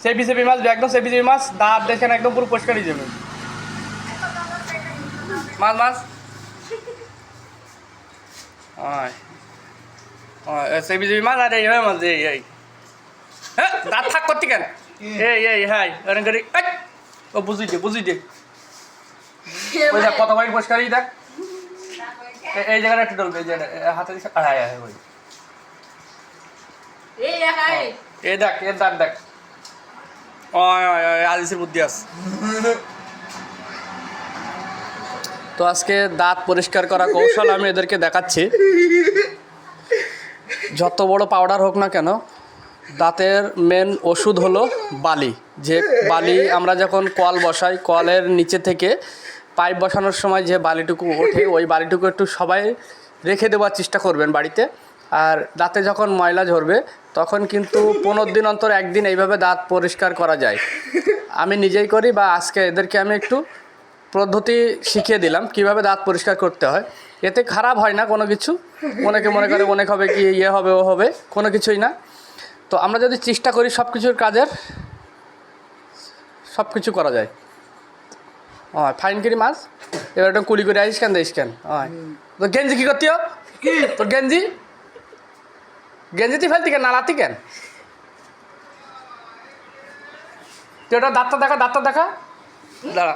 সেপি সেপি মাছ একদম সেপি সেপি মাছ, দাঁত দেখেন একদম পুরো পরিষ্কার হয়ে যাবে। মাছ মাছ সেপি সেপি মাছ আর এই মাছ এই হ্যাঁ দাঁত থাক করতে কেন এই হাই এরকম করি ও বুঝি দে ওই দেখ কত বাইক পরিষ্কার দেখ এই জায়গাটা একটু ডলবে এই জায়গাটা হাতে দিচ্ছে ওই এই দেখ এর দাঁত দেখ আজিসের বুদ্ধি আছে। তো আজকে দাঁত পরিষ্কার করা কৌশল আমি এদেরকে দেখাচ্ছি। যত বড় পাউডার হোক না কেন, দাঁতের মেন ওষুধ হলো বালি। যে বালি আমরা যখন কল বসাই, কলের নিচে থেকে পাইপ বসানোর সময় যে বালিটুকু ওঠে, ওই বালিটুকু একটু সবাই রেখে দেওয়ার চেষ্টা করবেন বাড়িতে। আর দাঁতে যখন ময়লা ঝরবে তখন কিন্তু 15 দিন অন্তর একদিন এইভাবে দাঁত পরিষ্কার করা যায়। আমি নিজেই করি, বা আজকে এদেরকে আমি একটু পদ্ধতি শিখিয়ে দিলাম কিভাবে দাঁত পরিষ্কার করতে হয়। এতে খারাপ হয় না কোনো কিছু। অনেকে মনে করে অনেক হবে কি ইয়ে হবে ও হবে, কোনো কিছুই না। তো আমরা যদি চেষ্টা করি সব কিছুর কাজের, সব কিছু করা যায়। ফাইন করি মাছ এবার একটা কুড়ি করে আইস কেন দিস কেন তোর গেঞ্জি কী করতি তোর গেঞ্জি তুই ফেলতি কেন নালাতি কেন তুই ওটা দাঁতটা দেখা দাঁড়া